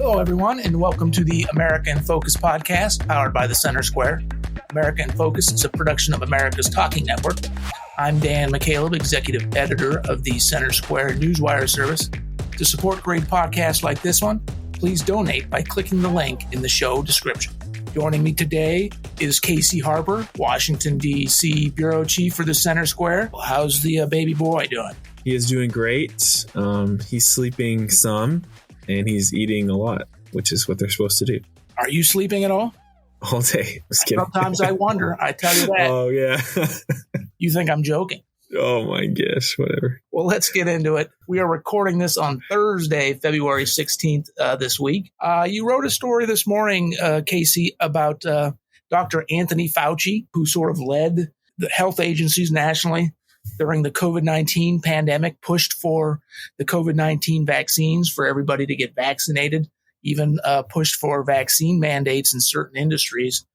Hello, everyone, and welcome to the America in Focus podcast, powered by the Center Square. America in Focus is a production of America's Talking Network. I'm Dan McCaleb, executive editor of the Center Square Newswire service. To support great podcasts like this one, please donate by clicking the link in the show description. Joining me today is Casey Harper, Washington, D.C. bureau chief for the Center Square. Well, how's the baby boy doing? He is doing great. He's sleeping some. And he's eating a lot, which is what they're supposed to do. Are you sleeping at all? All day. Just kidding. Sometimes I wonder. I tell you that. Oh, yeah. You think I'm joking? Oh, my gosh. Whatever. Well, let's get into it. We are recording this on Thursday, February 16th this week. You wrote a story this morning, Casey, about Dr. Anthony Fauci, who sort of led the health agencies nationally during the COVID-19 pandemic, pushed for the COVID-19 vaccines for everybody to get vaccinated, even pushed for vaccine mandates in certain industries.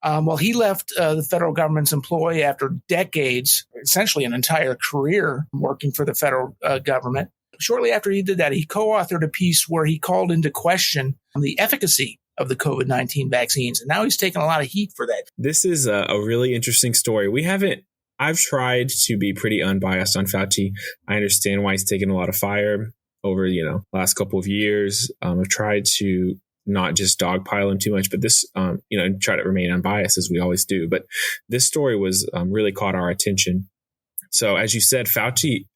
Well, he left the federal government's employ after decades, essentially an entire career working for the federal government. Shortly after he did that, he co-authored a piece where he called into question the efficacy of the COVID-19 vaccines. And now he's taking a lot of heat for that. This is a really interesting story. I've tried to be pretty unbiased on Fauci. I understand why he's taken a lot of fire over, last couple of years. I've tried to not just dogpile him too much, but this, try to remain unbiased as we always do. But this story was really caught our attention. So as you said, Fauci,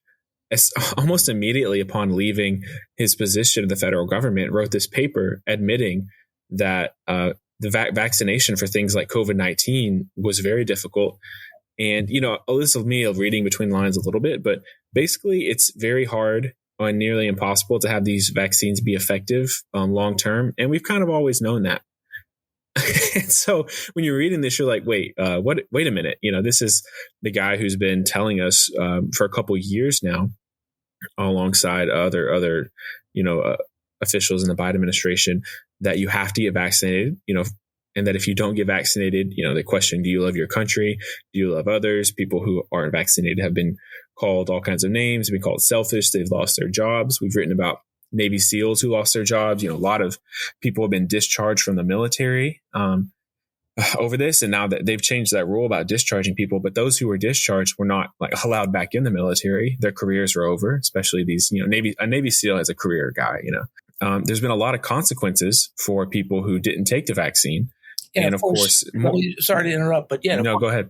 almost immediately upon leaving his position in the federal government, wrote this paper admitting that the vaccination for things like COVID-19 was very difficult. And, this is me reading between lines a little bit, but basically it's very hard and nearly impossible to have these vaccines be effective long term. And we've kind of always known that. And so when you're reading this, you're like, wait a minute. This is the guy who's been telling us for a couple of years now, alongside other officials in the Biden administration, that you have to get vaccinated, and that if you don't get vaccinated, they question, do you love your country? Do you love others? People who aren't vaccinated have been called all kinds of names, have been called selfish. They've lost their jobs. We've written about Navy SEALs who lost their jobs. A lot of people have been discharged from the military over this. And now that they've changed that rule about discharging people, but those who were discharged were not allowed back in the military. Their careers are over, especially these, a Navy SEAL as a career guy, There's been a lot of consequences for people who didn't take the vaccine. And of course, sorry to interrupt, but no, go ahead.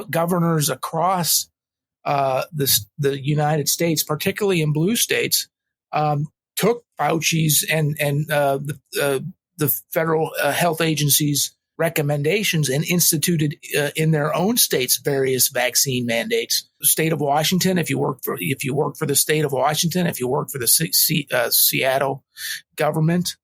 Governors across the United States, particularly in blue states, took Fauci's and the federal health agencies' recommendations and instituted in their own states various vaccine mandates. The state of Washington, if you work for the state of Washington, if you work for the Seattle government,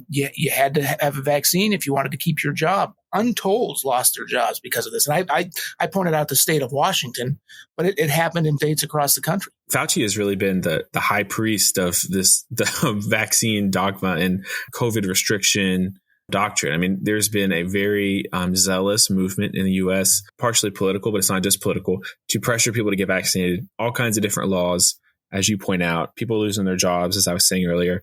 you had to have a vaccine if you wanted to keep your job. Untolds lost their jobs because of this. And I pointed out the state of Washington, but it happened in states across the country. Fauci has really been the high priest of the vaccine dogma and COVID restriction doctrine. I mean, there's been a very zealous movement in the U.S., partially political, but it's not just political, to pressure people to get vaccinated. All kinds of different laws, as you point out, people losing their jobs, as I was saying earlier.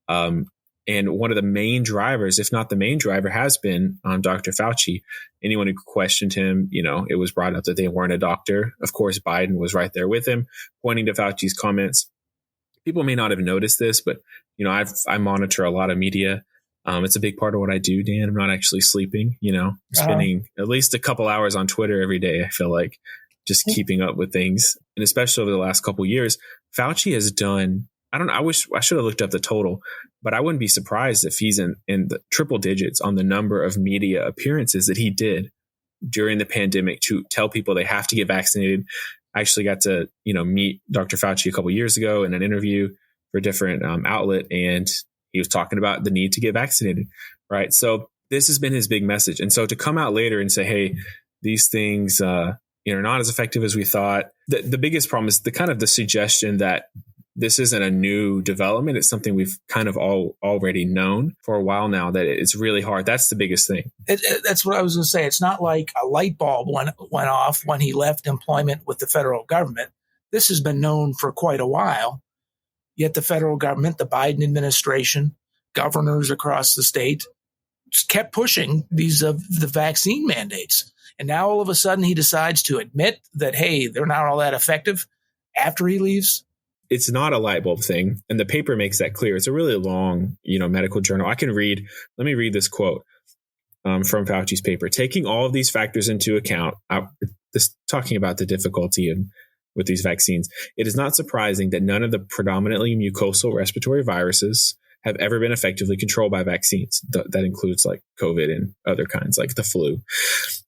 And one of the main drivers, if not the main driver, has been Dr. Fauci. Anyone who questioned him, it was brought up that they weren't a doctor. Of course, Biden was right there with him, pointing to Fauci's comments. People may not have noticed this, but, I monitor a lot of media. It's a big part of what I do, Dan. I'm not actually sleeping, spending at least a couple hours on Twitter every day. I feel like just keeping up with things. And especially over the last couple of years, Fauci has done, I wish I should have looked up the total, but I wouldn't be surprised if he's in the triple digits on the number of media appearances that he did during the pandemic to tell people they have to get vaccinated. I actually got to, meet Dr. Fauci a couple of years ago in an interview for a different outlet, and he was talking about the need to get vaccinated, right? So this has been his big message. And so to come out later and say, hey, these things are not as effective as we thought. The biggest problem is the suggestion that this isn't a new development. It's something we've kind of already known for a while now, that it's really hard. That's the biggest thing. That's what I was going to say. It's not like a light bulb went off when he left employment with the federal government. This has been known for quite a while. Yet the federal government, the Biden administration, governors across the state just kept pushing the vaccine mandates. And now all of a sudden he decides to admit that, hey, they're not all that effective after he leaves. It's not a light bulb thing. And the paper makes that clear. It's a really long, medical journal. Let me read this quote from Fauci's paper. Taking all of these factors into account, talking about the difficulty with these vaccines, it is not surprising that none of the predominantly mucosal respiratory viruses have ever been effectively controlled by vaccines. That includes like COVID and other kinds like the flu.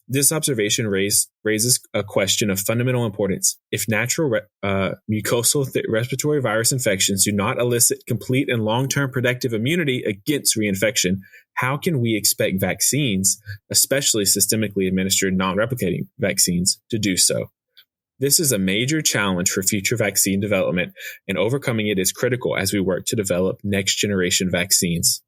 This observation raises a question of fundamental importance. If natural mucosal respiratory virus infections do not elicit complete and long-term protective immunity against reinfection, how can we expect vaccines, especially systemically administered non-replicating vaccines, to do so? This is a major challenge for future vaccine development, and overcoming it is critical as we work to develop next-generation vaccines.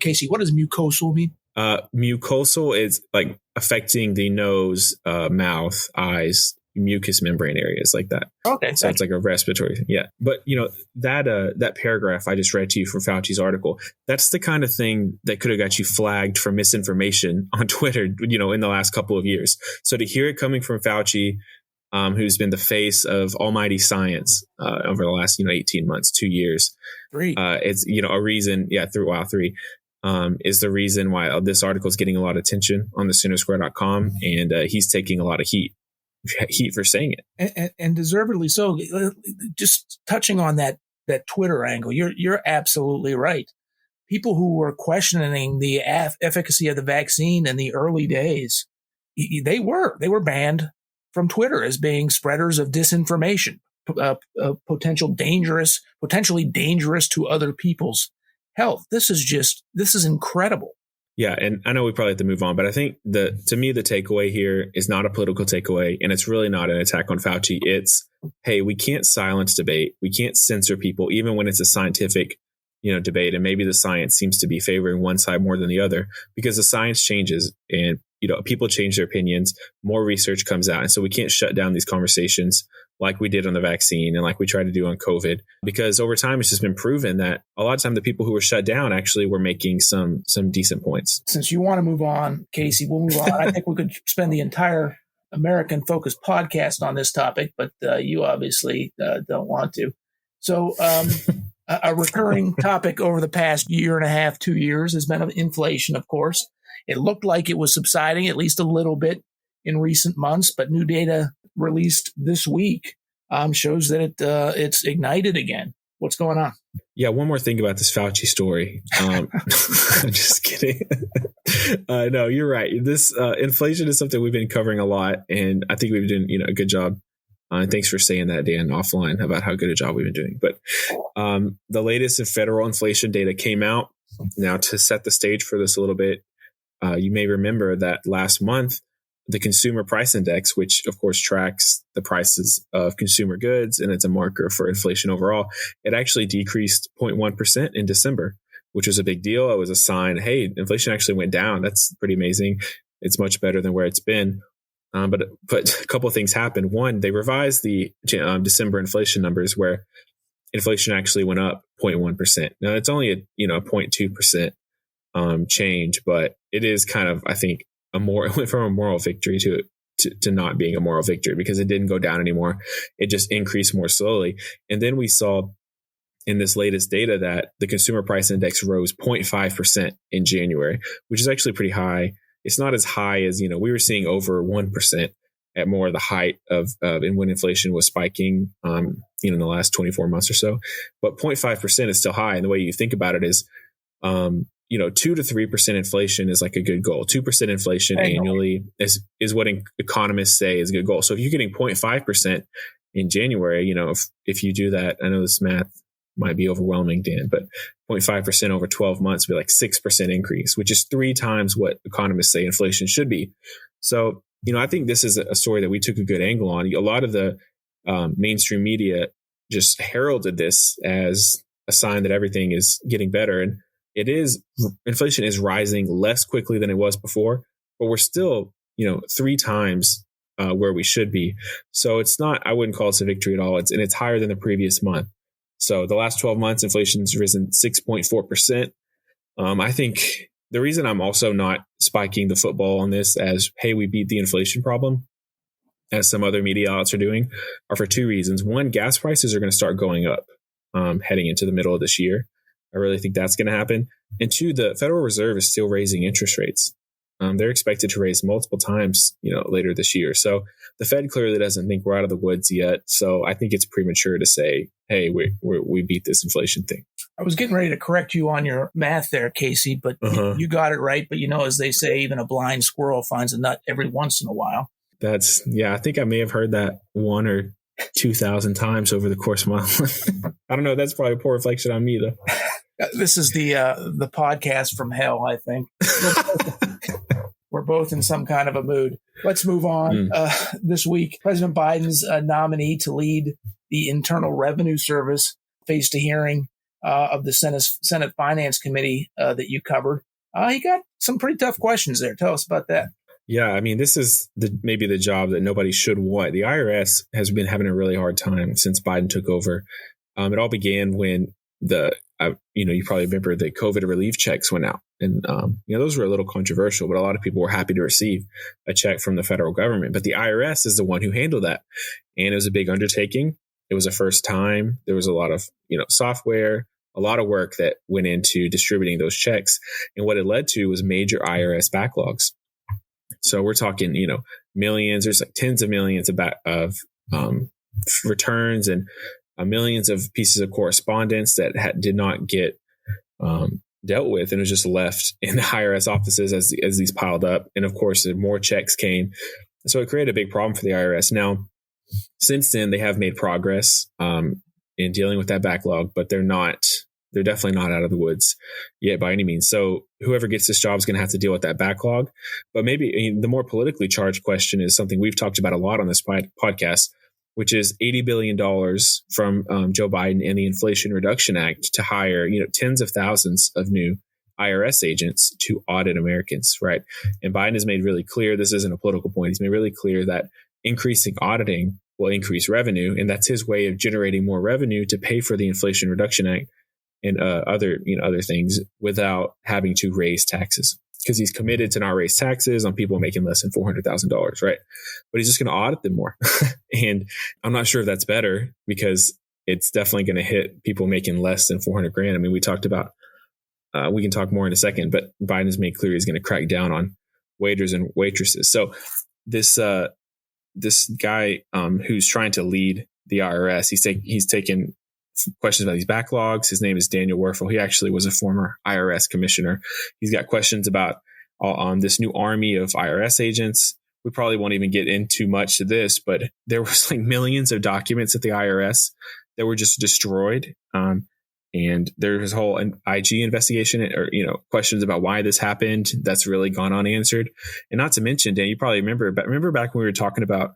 Casey, what does mucosal mean? Mucosal is like affecting the nose, mouth, eyes, mucous membrane areas like that. Okay. So it's like a respiratory thing. Yeah. But, that paragraph I just read to you from Fauci's article, that's the kind of thing that could have got you flagged for misinformation on Twitter, in the llast couple of years. So to hear it coming from Fauci, who's been the face of almighty science over the last 18 months, 2 years. 3. It's a reason. Yeah, 3 is the reason why this article is getting a lot of attention on the SoonerSquare.com, and he's taking a lot of heat for saying it, and deservedly so. Just touching on that Twitter angle, you're absolutely right. People who were questioning the efficacy of the vaccine in the early days, they were banned from Twitter as being spreaders of disinformation, potentially dangerous to other people's health. This is incredible. Yeah. And I know we probably have to move on, but I think to me, the takeaway here is not a political takeaway, and it's really not an attack on Fauci. It's, hey, we can't silence debate. We can't censor people, even when it's a scientific, debate. And maybe the science seems to be favoring one side more than the other, because the science changes and, people change their opinions, more research comes out. And so we can't shut down these conversations like we did on the vaccine and like we tried to do on COVID, because over time, it's just been proven that a lot of time the people who were shut down actually were making some decent points. Since you want to move on, Casey, we'll move on. I think we could spend the entire American focused podcast on this topic, but you obviously don't want to. So a recurring topic over the past year and a half, 2 years has been inflation, of course. It looked like it was subsiding at least a little bit in recent months, but new data released this week shows that it's ignited again. What's going on? Yeah, one more thing about this Fauci story. I'm just kidding. No, you're right. This inflation is something we've been covering a lot, and I think we've been doing a good job. And thanks for saying that, Dan, offline about how good a job we've been doing. But the latest federal inflation data came out. Now, to set the stage for this a little bit, you may remember that last month, the Consumer Price Index, which of course tracks the prices of consumer goods and it's a marker for inflation overall, it actually decreased 0.1% in December, which was a big deal. It was a sign, hey, inflation actually went down. That's pretty amazing. It's much better than where it's been. But a couple of things happened. One, they revised the December inflation numbers where inflation actually went up 0.1%. Now it's only a 0.2% change, but it is kind of, I think, it went from a moral victory to not being a moral victory, because it didn't go down anymore. It just increased more slowly. And then we saw in this latest data that the consumer price index rose 0.5% in January, which is actually pretty high. It's not as high as, we were seeing over 1% at more of the height of and when inflation was spiking, in the last 24 months or so. But 0.5% is still high. And the way you think about it is, 2 to 3% inflation is like a good goal. 2% inflation annually is what economists say is a good goal. So if you're getting 0.5% in January, if you do that, I know this math might be overwhelming, Dan, but 0.5% over 12 months would be like 6% increase, which is 3 times what economists say inflation should be. So, I think this is a story that we took a good angle on. A lot of the mainstream media just heralded this as a sign that everything is getting better. And inflation is rising less quickly than it was before, but we're still, 3 times where we should be. So I wouldn't call this a victory at all. It's higher than the previous month. So the last 12 months, inflation's risen 6.4%. I think the reason I'm also not spiking the football on this as, hey, we beat the inflation problem, as some other media outlets are doing, are for two reasons. One, gas prices are going to start going up heading into the middle of this year. I really think that's going to happen. And two, the Federal Reserve is still raising interest rates. They're expected to raise multiple times, later this year. So the Fed clearly doesn't think we're out of the woods yet. So I think it's premature to say, hey, we beat this inflation thing. I was getting ready to correct you on your math there, Casey, but you got it right. But as they say, even a blind squirrel finds a nut every once in a while. I think I may have heard that 1,000 or 2,000 times over the course of my life. I don't know. That's probably a poor reflection on me, though. This is the podcast from hell, I think. We're both in some kind of a mood. Let's move on. This week, President Biden's nominee to lead the Internal Revenue Service faced a hearing of the Senate Finance Committee that you covered. He got some pretty tough questions there. Tell us about that. Yeah, I mean, this is maybe the job that nobody should want. The IRS has been having a really hard time since Biden took over. It all began when you probably remember the COVID relief checks went out. And, those were a little controversial, but a lot of people were happy to receive a check from the federal government. But the IRS is the one who handled that. And it was a big undertaking. It was a first time. There was a lot of, software, a lot of work that went into distributing those checks. And what it led to was major IRS backlogs. So we're talking, millions, there's like tens of millions of returns and millions of pieces of correspondence that did not get dealt with, and it was just left in the IRS offices as these piled up. And of course, more checks came. So it created a big problem for the IRS. Now, since then, they have made progress in dealing with that backlog, but they're definitely not out of the woods yet by any means. So whoever gets this job is going to have to deal with that backlog. But maybe the more politically charged question is something we've talked about a lot on this podcast, which is $80 billion from Joe Biden and the Inflation Reduction Act to hire, tens of thousands of new IRS agents to audit Americans, right? And Biden has made really clear, this isn't a political point, he's made really clear that increasing auditing will increase revenue. And that's his way of generating more revenue to pay for the Inflation Reduction Act and other things without having to raise taxes. Because he's committed to not raise taxes on people making less than $400,000, right? But he's just going to audit them more. And I'm not sure if that's better, because it's definitely going to hit people making less than $400,000. I mean, we talked about, we can talk more in a second, but Biden has made clear he's going to crack down on waiters and waitresses. So this guy who's trying to lead the IRS, he's taken questions about these backlogs. His name is Daniel Werfel. He actually was a former IRS commissioner. He's got questions about this new army of IRS agents. We probably won't even get into much of this, but there was like millions of documents at the IRS that were just destroyed. And there's a whole IG investigation or, questions about why this happened. That's really gone unanswered. And not to mention, Dan, you probably remember back when we were talking about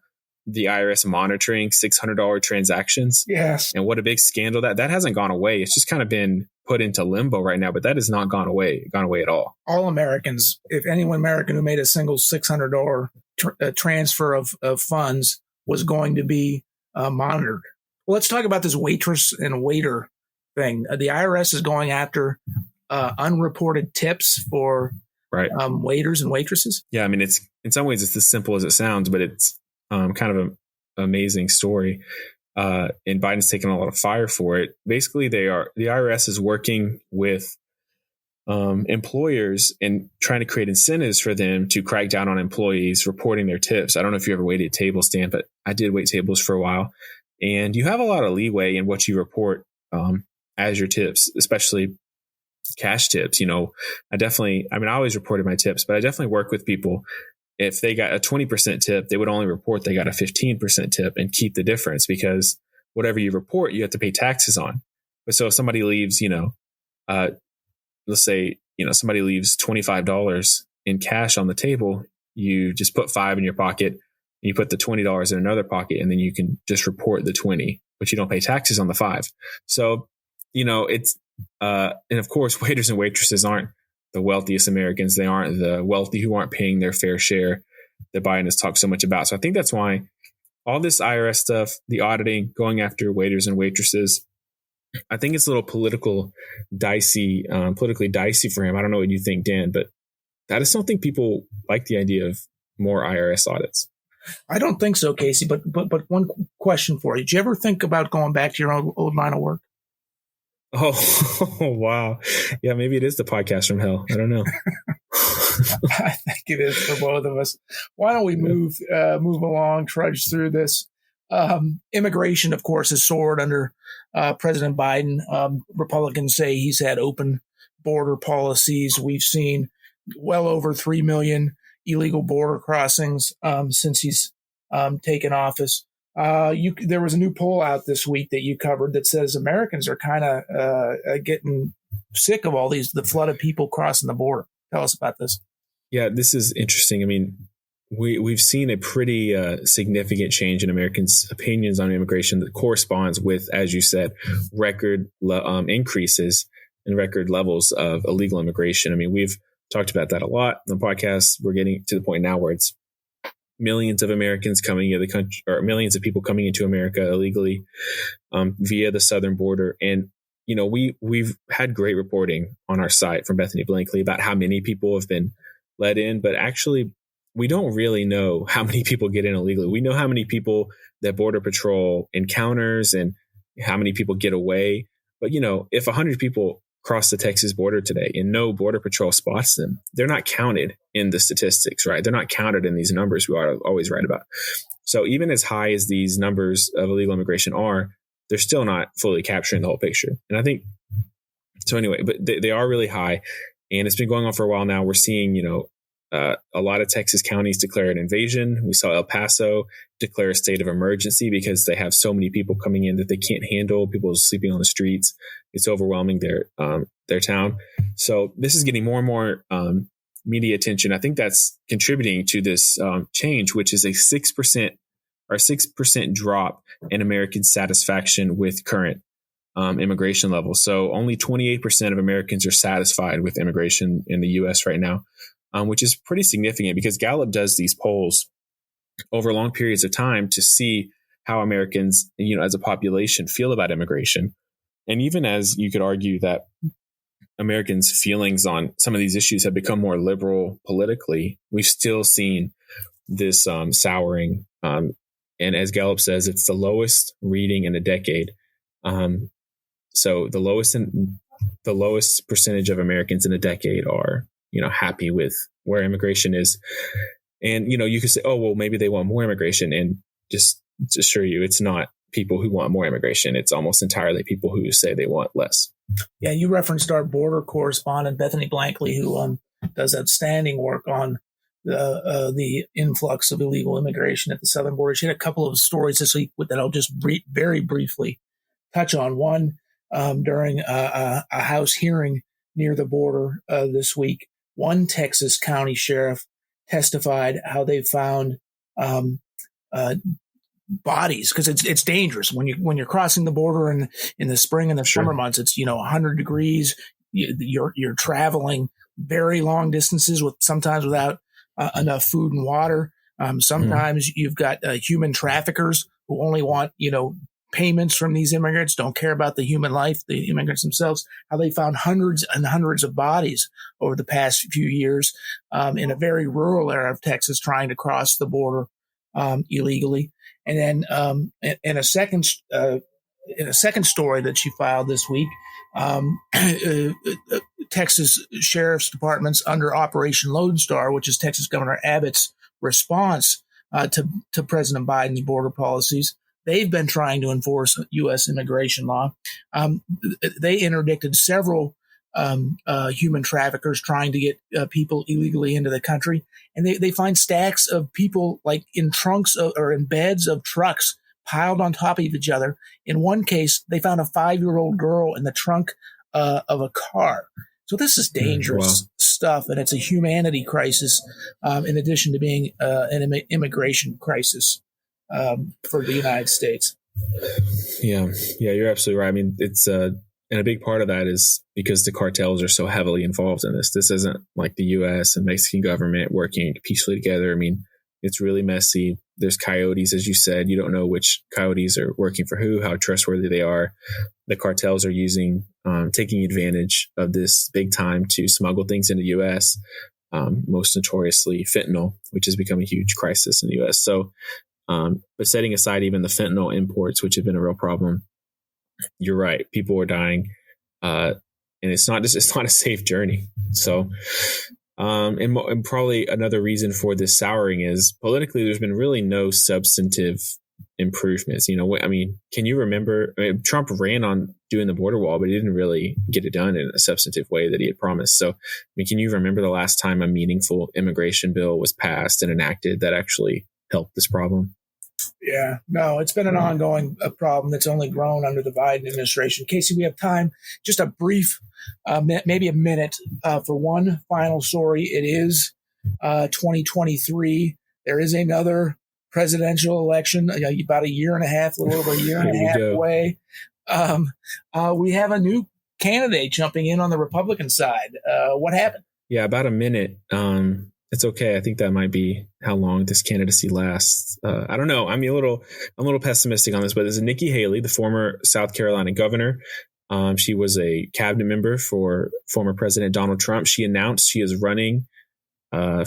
the IRS monitoring $600 transactions. Yes. And what a big scandal that hasn't gone away. It's just kind of been put into limbo right now, but that has not gone away at all. All Americans, if anyone American who made a single $600 transfer of funds was going to be monitored. Well, let's talk about this waitress and waiter thing. The IRS is going after unreported tips for waiters and waitresses. Yeah. I mean, it's in some ways it's as simple as it sounds, but it's kind of an amazing story. And Biden's taken a lot of fire for it. Basically, the IRS is working with employers and trying to create incentives for them to crack down on employees reporting their tips. I don't know if you ever waited tables, Dan, but I did wait tables for a while. And you have a lot of leeway in what you report as your tips, especially cash tips. I always reported my tips, but I definitely work with people. If they got a 20% tip, they would only report they got a 15% tip and keep the difference, because whatever you report, you have to pay taxes on. But so if somebody leaves, let's say, somebody leaves $25 in cash on the table, you just put $5 in your pocket, and you put the $20 in another pocket, and then you can just report the 20, but you don't pay taxes on the 5. So, it's, and of course, waiters and waitresses aren't the wealthiest Americans. They aren't the wealthy who aren't paying their fair share that Biden has talked so much about. So I think that's why all this IRS stuff, the auditing, going after waiters and waitresses, I think it's a little politically dicey for him. I don't know what you think, Dan, but I just don't think people like the idea of more IRS audits. I don't think so, Casey. But one question for you: did you ever think about going back to your old line of work? Oh, wow. Yeah, maybe it is the podcast from hell. I don't know. I think it is for both of us. Why don't we move along, trudge through this? Immigration, of course, has soared under President Biden. Republicans say he's had open border policies. We've seen well over 3 million illegal border crossings since he's taken office. There was a new poll out this week that you covered that says Americans are kind of getting sick of the flood of people crossing the border. Tell us about this. Yeah, this is interesting. I mean, we've seen a pretty significant change in Americans' opinions on immigration that corresponds with, as you said, record increases and record levels of illegal immigration. I mean, we've talked about that a lot on the podcast. We're getting to the point now where it's millions of Americans coming into the country, or millions of people coming into America illegally via the southern border. And, you know, we've had great reporting on our site from Bethany Blankley about how many people have been let in, but actually we don't really know how many people get in illegally. We know how many people that Border Patrol encounters and how many people get away. But, you know, if 100 people cross the Texas border today and no Border Patrol spots them, they're not counted in the statistics, right? They're not counted in these numbers we always write about. So even as high as these numbers of illegal immigration are, they're still not fully capturing the whole picture. And I think, so anyway, but they are really high, and it's been going on for a while now. We're seeing, you know, a lot of Texas counties declare an invasion. We saw El Paso declare a state of emergency because they have so many people coming in that they can't handle. People sleeping on the streets. It's overwhelming their town. So this is getting more and more media attention. I think that's contributing to this change, which is a 6% drop in American satisfaction with current immigration levels. So only 28% of Americans are satisfied with immigration in the U.S. right now. Which is pretty significant because Gallup does these polls over long periods of time to see how Americans, you know, as a population feel about immigration. And even as you could argue that Americans' feelings on some of these issues have become more liberal politically, we've still seen this souring. And as Gallup says, it's the lowest reading in a decade. So the lowest percentage of Americans in a decade are, you know, happy with where immigration is. And, you know, you could say, oh, well, maybe they want more immigration. And just to assure you, it's not people who want more immigration. It's almost entirely people who say they want less. Yeah, you referenced our border correspondent, Bethany Blankley, who does outstanding work on the influx of illegal immigration at the southern border. She had a couple of stories this week that I'll just very briefly touch on. One, during a House hearing near the border this week, one Texas county sheriff testified how they found bodies, because it's dangerous when you're crossing the border in the spring and the summer months. It's 100 degrees. You're traveling very long distances sometimes without enough food and water. Sometimes you've got human traffickers who only want payments from these immigrants, don't care about the human life, the immigrants themselves. How they found hundreds and hundreds of bodies over the past few years in a very rural area of Texas trying to cross the border illegally. And then in a second story that she filed this week, Texas Sheriff's Department's under Operation Lone Star, which is Texas Governor Abbott's response to President Biden's border policies. They've been trying to enforce U.S. immigration law. They interdicted several human traffickers trying to get people illegally into the country. And they find stacks of people like in trunks or in beds of trucks piled on top of each other. In one case, they found a 5-year-old girl in the trunk of a car. So this is dangerous stuff, and it's a humanity crisis in addition to being an immigration crisis for the United States. Yeah, you're absolutely right. I mean, it's and a big part of that is because the cartels are so heavily involved in this. This isn't like the U.S. and Mexican government working peacefully together. I mean, it's really messy. There's coyotes, as you said. You don't know which coyotes are working for who, how trustworthy they are. The cartels are taking advantage of this big time to smuggle things into the U.S., most notoriously fentanyl, which has become a huge crisis in the U.S. So, but setting aside even the fentanyl imports, which have been a real problem, you're right. People are dying. And it's not a safe journey. So, and probably another reason for this souring is politically, there's been really no substantive improvements. Can you remember? Trump ran on doing the border wall, but he didn't really get it done in a substantive way that he had promised. So, can you remember the last time a meaningful immigration bill was passed and enacted that actually helped this problem? Yeah, no, it's been an ongoing problem that's only grown under the Biden administration. Casey, we have time, just a brief, maybe a minute for one final story. It is 2023. There is another presidential election, about a year and a half, a little over a year and a half away. We have a new candidate jumping in on the Republican side. What happened? Yeah, about a minute. It's okay. I think that might be how long this candidacy lasts. I don't know. I'm a little pessimistic on this, but there's Nikki Haley, the former South Carolina governor. She was a cabinet member for former President Donald Trump. She announced she is running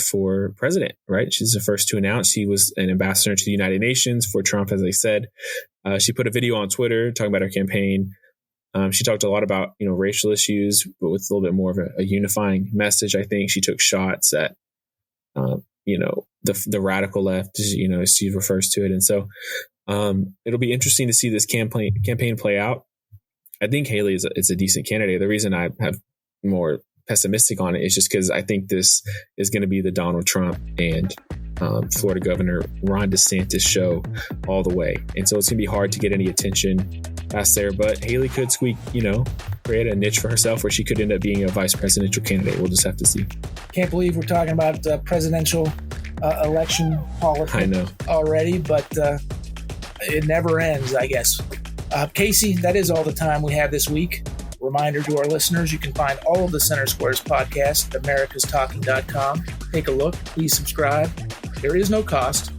for president, right? She's the first to announce. She was an ambassador to the United Nations for Trump, as I said. She put a video on Twitter talking about her campaign. She talked a lot about, racial issues, but with a little bit more of a unifying message. I think she took shots at the radical left, as she refers to it. And so it'll be interesting to see this campaign play out. I think Haley is a decent candidate. The reason I have more pessimistic on it is just because I think this is going to be the Donald Trump and Florida Governor Ron DeSantis show all the way. And so it's going to be hard to get any attention past there. But Haley could create a niche for herself where she could end up being a vice presidential candidate. We'll just have to see. Can't believe we're talking about presidential election politics I know already, but it never ends, I guess. Casey, that is all the time we have this week. Reminder to our listeners, you can find all of the Center Squares podcasts at americastalking.com. Take a look. Please subscribe. There is no cost.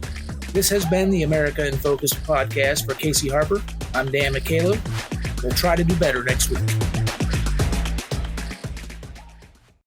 This has been the America in Focus podcast. For Casey Harper, I'm Dan McCaleb. We'll try to do better next week.